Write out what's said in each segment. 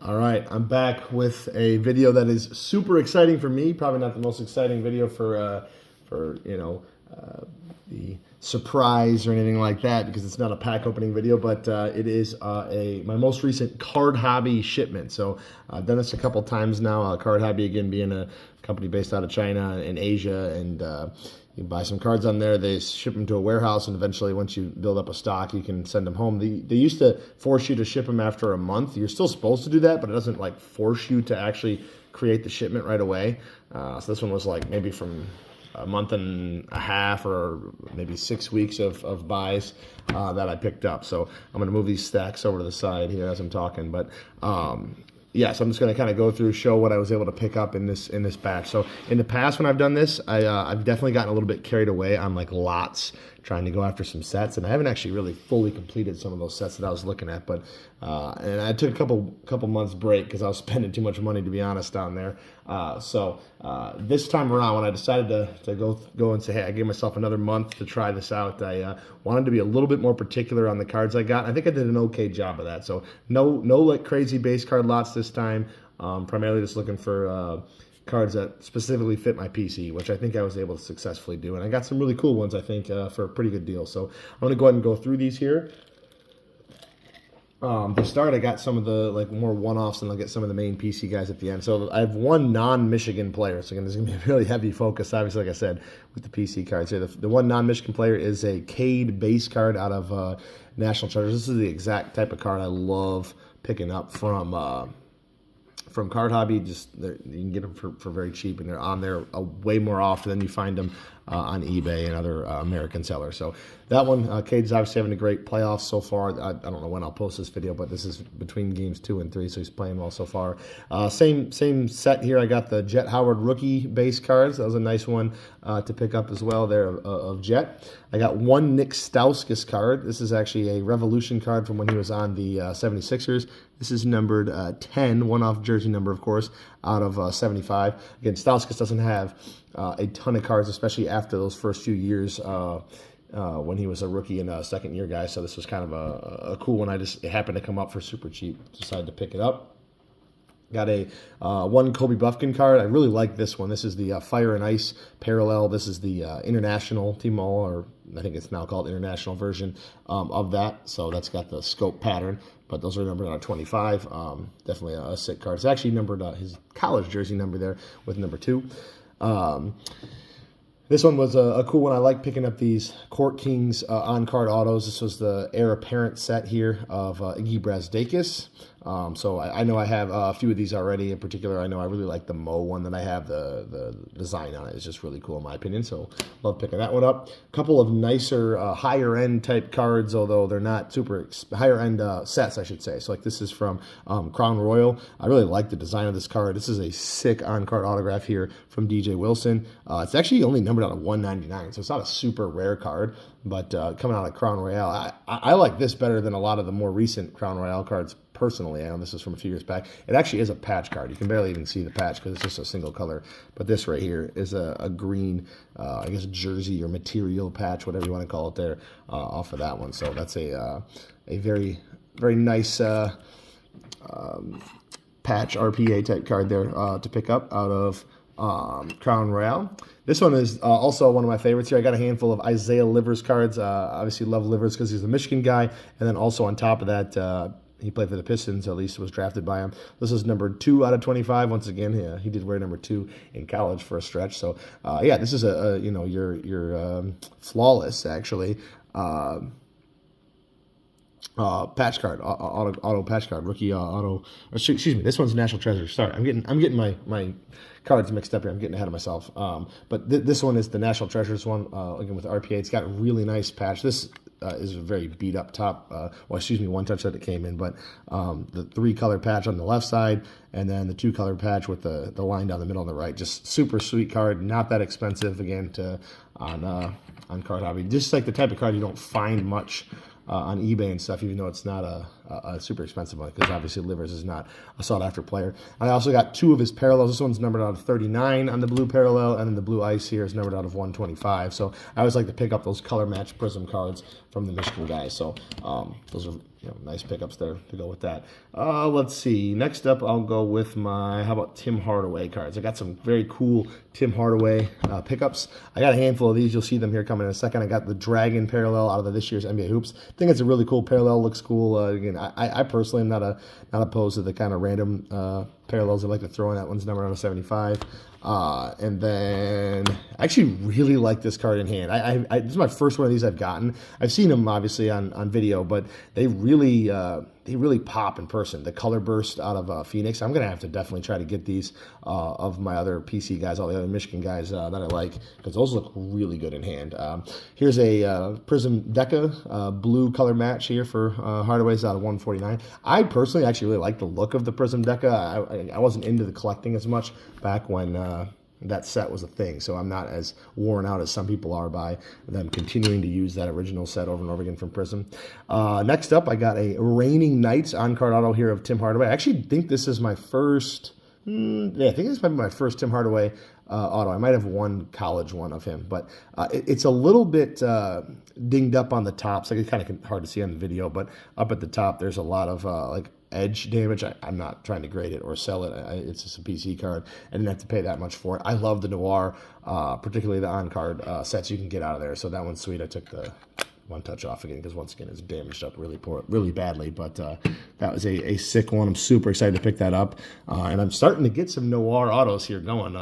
All right, I'm back with a video that is super exciting for me. Probably not the most exciting video for the surprise or anything like that, because it's not a pack opening video, but it is my most recent Card Hobby shipment. So I've done this a couple times now. Card Hobby, again, being a company based out of China and Asia, and you buy some cards on there, they ship them to a warehouse, and eventually once you build up a stock, you can send them home. They used to force you to ship them after a month. You're still supposed to do that, but it doesn't like force you to actually create the shipment right away. So this one was like maybe from a month and a half or maybe 6 weeks of buys that I picked up. So I'm going to move these stacks over to the side here as I'm talking, but yeah, so I'm just going to kind of go through, show what I was able to pick up in this batch. So in the past when I've done this, I've definitely gotten a little bit carried away on like lots, trying to go after some sets, and I haven't actually really fully completed some of those sets that I was looking at. But and I took a couple months break because I was spending too much money, to be honest, down there. So this time around, when I decided to go and say, hey, I gave myself another month to try this out, I wanted to be a little bit more particular on the cards I got. I think I did an okay job of that. So no like crazy base card lots this time. Primarily just looking for cards that specifically fit my PC, which I think I was able to successfully do. And I got some really cool ones, I think, for a pretty good deal. So I'm going to go ahead and go through these here. To start, I got some of the like more one-offs, and I'll get some of the main PC guys at the end. So I have one non-Michigan player. So again, this is going to be a really heavy focus, obviously, like I said, with the PC cards here. The one non-Michigan player is a Cade base card out of National Treasures. This is the exact type of card I love picking up from Card Hobby. Just you can get them for very cheap, and they're on there way more often than you find them on eBay and other American sellers. So that one, Cade's obviously having a great playoffs so far. I don't know when I'll post this video, but this is between games 2 and 3, so he's playing well so far. Same set here. I got the Jet Howard rookie base cards. That was a nice one to pick up as well there of Jet. I got one Nick Stauskas card. This is actually a Revolution card from when he was on the 76ers. This is numbered 10, one-off jersey number, of course, out of 75. Again, Stauskas doesn't have a ton of cards, especially after those first few years when he was a rookie and a second-year guy. So this was kind of a cool one. It happened to come up for super cheap. Decided to pick it up. Got a one Kobe Buffkin card. I really like this one. This is the Fire and Ice parallel. This is the international team all, or I think it's now called international version of that. So that's got the scope pattern, but those are numbered on 25. Definitely a sick card. It's actually numbered his college jersey number there with number 2. This one was a cool one. I like picking up these Court Kings on-card autos. This was the heir apparent set here of Iggy Brazdeikis. So I know I have a few of these already. In particular, I know I really like the Mo one that I have. The design on it is just really cool in my opinion. So love picking that one up. A couple of nicer higher end type cards, although they're not super higher end sets, I should say. So like this is from Crown Royal. I really like the design of this card. This is a sick on-card autograph here from DJ Wilson. It's actually only numbered out of 199, so it's not a super rare card. But coming out of Crown Royale, I like this better than a lot of the more recent Crown Royale cards personally. I know this is from a few years back. It actually is a patch card. You can barely even see the patch because it's just a single color. But this right here is a green, I guess, jersey or material patch, whatever you want to call it there, off of that one. So that's a very, very nice patch RPA type card there to pick up out of Crown Royale. This one is also one of my favorites here. I got a handful of Isaiah Livers cards. Obviously love Livers because he's a Michigan guy. And then also on top of that, he played for the Pistons, at least was drafted by him. This is number 2 out of 25. Once again, he did wear number 2 in college for a stretch. So yeah, this is your flawless actually patch card, auto patch card, rookie auto. Excuse me, this one's National Treasure. Sorry, I'm getting my cards mixed up here. I'm getting ahead of myself. But this one is the National Treasures one. Again with RPA, it's got a really nice patch. This is a very beat up top. One touch that it came in, but the 3-color patch on the left side, and then the 2-color patch with the line down the middle on the right. Just super sweet card. Not that expensive again on Card Hobby. Just like the type of card you don't find much on eBay and stuff, even though it's not a super expensive one because obviously Livers is not a sought-after player. I also got 2 of his parallels. This one's numbered out of 39 on the blue parallel, and then the blue ice here is numbered out of 125. So I always like to pick up those color match Prism cards from the Michigan guys. So those are nice pickups there to go with that. Let's see. Next up, I'll go with how about Tim Hardaway cards. I got some very cool Tim Hardaway pickups. I got a handful of these. You'll see them here coming in a second. I got the Dragon parallel out of this year's NBA Hoops. I think it's a really cool parallel. Looks cool. Again, I personally am not opposed to the kind of random parallels I like to throw in. That one's numbered out of 75. And then I actually really like this card in hand. This is my first one of these I've gotten. I've seen them obviously on video, but they really pop in person. The color burst out of Phoenix. I'm gonna have to definitely try to get these of my other PC guys, all the other Michigan guys that I like, because those look really good in hand. Here's a Prism Deca blue color match here for Hardaway's out of 149. I personally actually really like the look of the Prism Deca. I wasn't into the collecting as much back when that set was a thing, so I'm not as worn out as some people are by them continuing to use that original set over and over again from Prism. Next up, I got a Reigning Knights on-card auto here of Tim Hardaway. I actually think this is my first, I think this might be my first Tim Hardaway auto. I might have one college one of him, but it's a little bit dinged up on the top, so it's kind of hard to see on the video, but up at the top, there's a lot of like edge damage. I'm not trying to grade it or sell it. It's just a PC card. I didn't have to pay that much for it. I love the Noir, particularly the on-card sets you can get out of there. So that one's sweet. I took the one touch off again because once again it's damaged up really badly, but that was a sick one. I'm super excited to pick that up, and I'm starting to get some Noir autos here going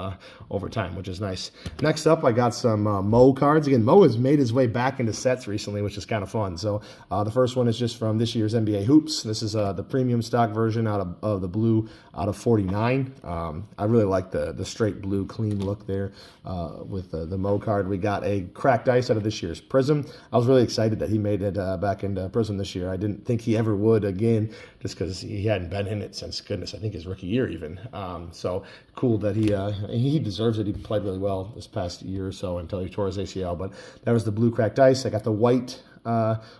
over time, which is nice. Next up, I got some Mo cards. Again, Mo has made his way back into sets recently, which is kind of fun. So the first one is just from this year's NBA Hoops. This is the premium stock version out of the blue out of 49. I really like the straight blue clean look there with the Mo card. We got a cracked ice out of this year's Prism. I was really excited that he made it back into Prism this year. I didn't think he ever would again, just because he hadn't been in it since, goodness, I think his rookie year even. So cool that he deserves it. He played really well this past year or so until he tore his ACL. But that was the blue cracked ice. I got the white,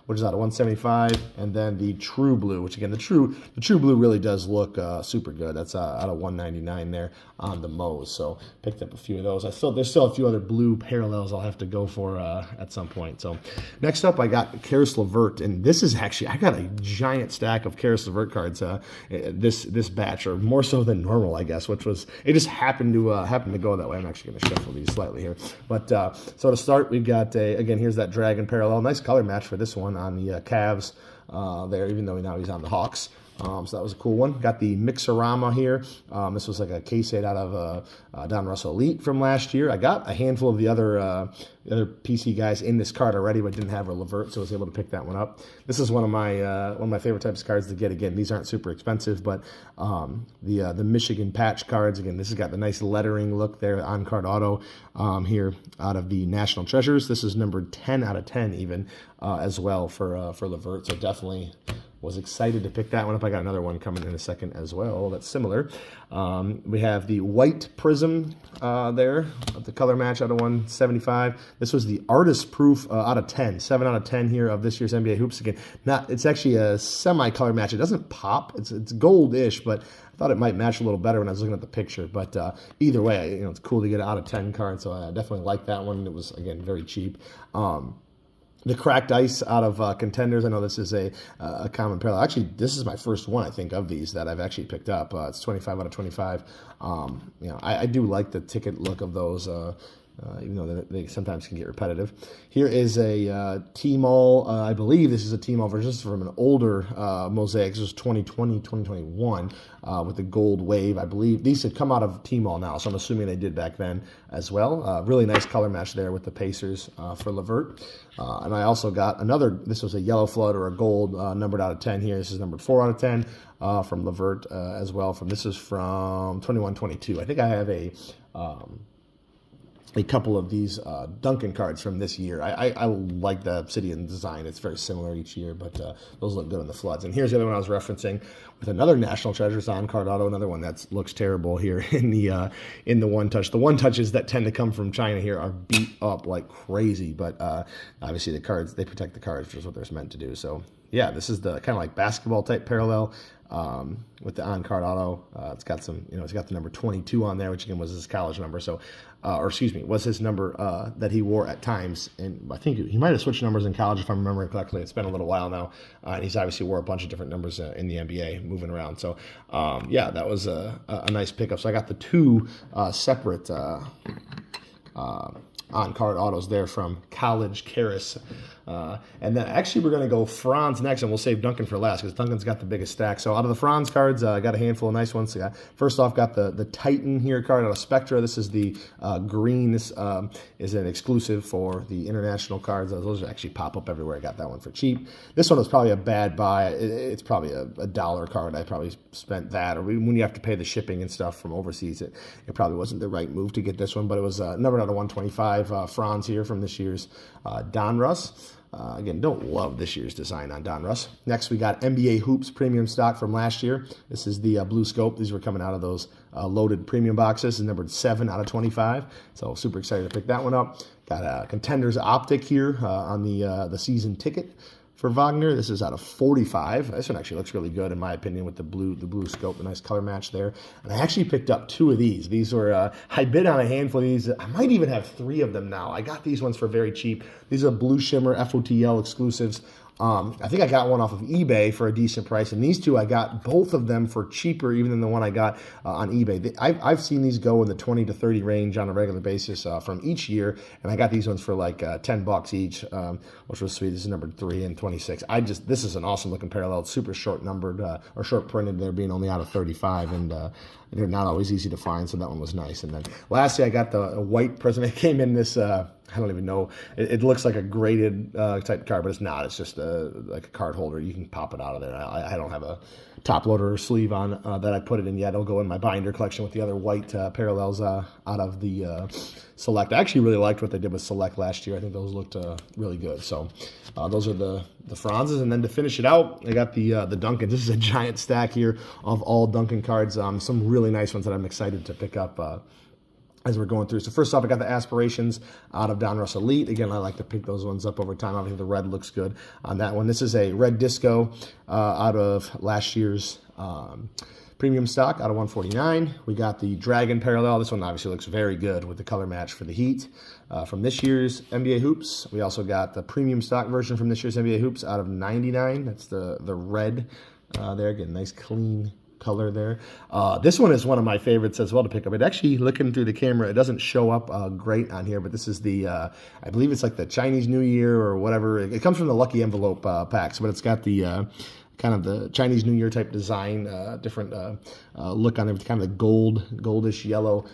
which is out of 175, and then the true blue, which again, the true blue really does look super good. That's out of 199 there on the Mo's. So picked up a few of those. There's still a few other blue parallels I'll have to go for at some point. So next up, I got Karis LeVert, and this is actually, I got a giant stack of Karis LeVert cards this batch, or more so than normal, I guess, which was, it just happened to go that way. I'm actually going to shuffle these slightly here, but so to start, we've got again, here's that Dragon parallel, nice color match for this one on the Cavs there, even though now he's on the Hawks. So that was a cool one. Got the Mixorama here. This was like a case hit out of Don Russell Elite from last year. I got a handful of the other PC guys in this card already, but didn't have a LeVert, so I was able to pick that one up. This is one of my favorite types of cards to get. Again, these aren't super expensive, but the Michigan patch cards. Again, this has got the nice lettering look there on card auto here out of the National Treasures. This is numbered 10 out of 10 even as well for LeVert. So definitely was excited to pick that one up. I got another one coming in a second as well that's similar. We have the white Prism there, the color match out of 175. This was the artist proof out of 10, 7 out of 10 here of this year's NBA Hoops. Again, it's actually a semi-color match. It doesn't pop. It's gold-ish, but I thought it might match a little better when I was looking at the picture. But either way, it's cool to get an out of 10 card, so I definitely like that one. It was, again, very cheap. The cracked ice out of Contenders. I know this is a common parallel. Actually, this is my first one, I think, of these that I've actually picked up. It's 25 out of 25. I do like the ticket look of those, even though they sometimes can get repetitive. Here is a T-Mall. I believe this is a T-Mall version. This is from an older Mosaic. This was 2020, 2021 with the gold wave. I believe these had come out of T-Mall now, so I'm assuming they did back then as well. Really nice color match there with the Pacers for LeVert. And I also got another, this was a yellow flood or a gold numbered out of 10 here. This is numbered 4 out of 10 from LeVert as well. This is from 21-22. I think I have a couple of these Duncan cards from this year. I like the Obsidian design. It's very similar each year, but those look good on the floods. And here's the other one I was referencing with another National Treasures on card auto, another one that looks terrible here in the one touch. The one touches that tend to come from China here are beat up like crazy, but obviously the cards, they protect the cards, which is what they're meant to do. So yeah, this is the kind of like basketball type parallel with the on-card auto. It's got some, it's got the number 22 on there, which again was his college number. So, or excuse me, was his number that he wore at times. And I think he might have switched numbers in college if I'm remembering correctly. It's been a little while now. And he's obviously wore a bunch of different numbers in the NBA moving around. So, yeah, that was a nice pickup. So I got the two separate on-card autos there from College Karras. And then actually we're going to go Franz next, and we'll save Duncan for last because Duncan's got the biggest stack. So out of the Franz cards, I got a handful of nice ones. So first off, got the Titan here card out of Spectra. This is the green. This is an exclusive for the international cards. Those actually pop up everywhere. I got that one for cheap. This one was probably a bad buy. It's probably a $1 card. I probably spent that, or when you have to pay the shipping and stuff from overseas, it probably wasn't the right move to get this one, but it was numbered out of 125. Franz here from this year's Donruss. Again, don't love this year's design on Donruss. Next, we got NBA Hoops premium stock from last year. This is the blue scope. These were coming out of those loaded premium boxes, and numbered 7 out of 25. So super excited to pick that one up. Got a Contenders optic here on the season ticket for Wagner. This is out of 45. This one actually looks really good in my opinion with the blue scope, the nice color match there. And I actually picked up 2 of these. These were, I bid on a handful of these. I might even have 3 of them now. I got these ones for very cheap. These are Blue Shimmer FOTL exclusives. I think I got one off of eBay for a decent price, and these 2 I got both of them for cheaper even than the one I got on eBay. I've seen these go in the 20 to 30 range on a regular basis from each year, and I got these ones for like $10 each, which was sweet. This is numbered 3 and 26. This is an awesome looking parallel. It's super short numbered or short printed. They're being only out of 35, and they're not always easy to find, so that one was nice. And then lastly, I got the white Prism. It came in this. I don't even know. It looks like a graded type card, but it's not. It's just like a card holder. You can pop it out of there. I don't have a top loader or sleeve on that I put it in yet. It'll go in my binder collection with the other white parallels out of the Select. I actually really liked what they did with Select last year. I think those looked really good. So those are the Franzes. And then to finish it out, I got the Duncan. This is a giant stack here of all Duncan cards. Some really nice ones that I'm excited to pick up as we're going through. So first off, I got the Aspirations out of Donruss Elite. Again, I like to pick those ones up over time. I think the red looks good on that one. This is a red disco out of last year's premium stock out of 149. We got the Dragon Parallel. This one obviously looks very good with the color match for the Heat from this year's NBA Hoops. We also got the premium stock version from this year's NBA Hoops out of 99. That's the red there. Again, nice clean color there. This one is one of my favorites as well to pick up. It actually, looking through the camera, it doesn't show up great on here, but this is the, I believe it's like the Chinese New Year or whatever. It comes from the Lucky Envelope packs, but it's got the kind of the Chinese New Year type design, different look on it, with kind of the goldish yellow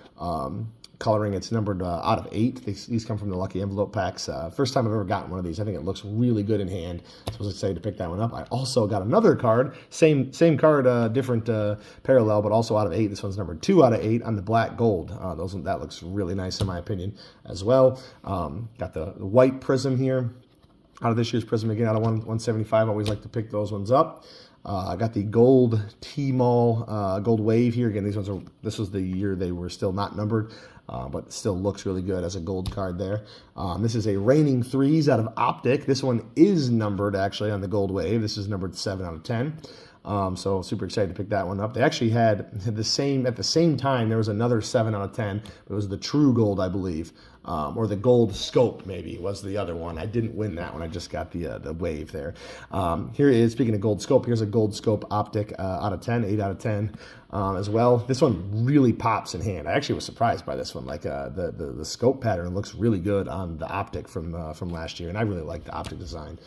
coloring. It's numbered out of 8. These come from the Lucky Envelope packs. First time I've ever gotten one of these. I think it looks really good in hand. So I was excited to pick that one up. I also got another card, same card, different parallel, but also out of 8. This one's numbered 2 out of 8 on the black gold. That looks really nice in my opinion as well. Got the white Prism here out of this year's Prism, again out of 175. Always like to pick those ones up. I got the gold T-Mall gold wave here. Again, this was the year they were still not numbered, but still looks really good as a gold card there. This is a Raining Threes out of Optic. This one is numbered actually on the gold wave. This is numbered 7 out of 10. So super excited to pick that one up. They actually had at the same time, there was another 7 out of 10. It was the True Gold, I believe. Or the Gold Scope, maybe, was the other one. I didn't win that one. I just got the wave there. Here is, speaking of Gold Scope, here's a Gold Scope Optic out of 10, 8 out of 10 as well. This one really pops in hand. I actually was surprised by this one. Like the scope pattern looks really good on the Optic from last year, and I really like the Optic design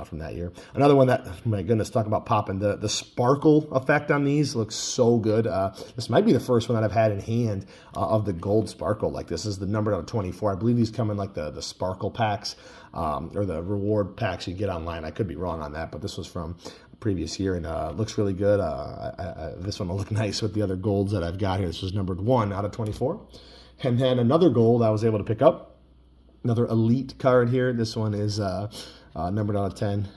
from that year. Another one that, oh my goodness, talk about popping. The sparkle effect on these looks so good. This might be the first one that I've had in hand of the gold sparkle. Like this is the number out of 24. I believe these come in like the sparkle packs or the reward packs you get online. I could be wrong on that, but this was from previous year and looks really good. This one will look nice with the other golds that I've got here. This was numbered 1 out of 24. And then another gold I was able to pick up. Another elite card here. This one is numbered out of 10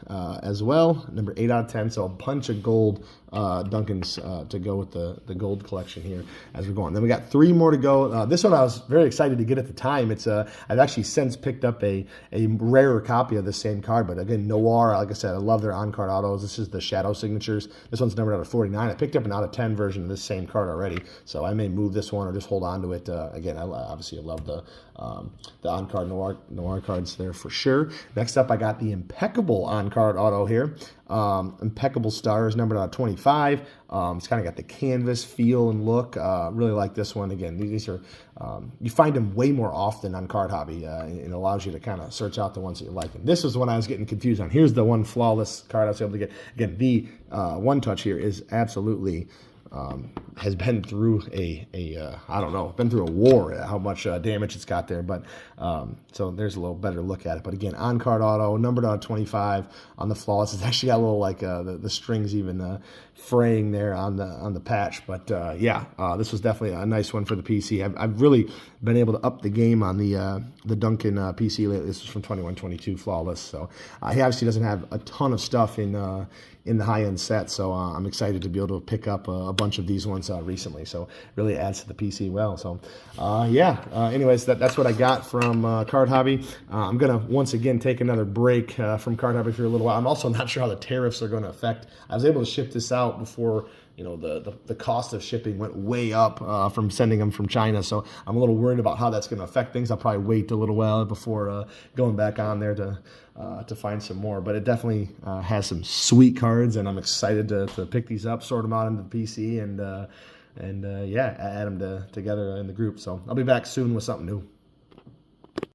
as well. Number 8 out of 10. So a bunch of gold Duncans to go with the gold collection here as we're going. Then we got 3 more to go. This one I was very excited to get at the time. It's I've actually since picked up a rarer copy of the same card, but again, Noir, like I said, I love their on-card autos. This is the Shadow Signatures. This one's numbered out of 49. I picked up an out of 10 version of this same card already, so I may move this one or just hold on to it. Again, I love the on-card Noir cards there for sure. Next up, I got the Impeccable on-card auto here. Impeccable Stars, numbered out of 25. It's kind of got the canvas feel and look. Really like this one. Again, these are, you find them way more often on Card Hobby. It allows you to kind of search out the ones that you like. And this is the one I was getting confused on. Here's the one flawless card I was able to get. Again, the One Touch here is absolutely... has been through been through a war, how much damage it's got there. But so there's a little better look at it. But again, on-card auto, numbered out of 25 on the flawless. It's actually got a little like the strings even fraying there on the patch. But this was definitely a nice one for the PC. I've really been able to up the game on the Duncan PC lately. This was from 21-22 flawless. So he obviously doesn't have a ton of stuff in the high-end set, so I'm excited to be able to pick up a bunch of these ones recently. So really adds to the PC well. So anyways, that's what I got from Card Hobby. I'm gonna once again take another break from Card Hobby for a little while. I'm also not sure how the tariffs are going to affect. I was able to ship this out before the cost of shipping went way up from sending them from China. So I'm a little worried about how that's going to affect things. I'll probably wait a little while before going back on there to find some more. But it definitely has some sweet cards, and I'm excited to pick these up, sort them out into the PC, and add them together in the group. So I'll be back soon with something new.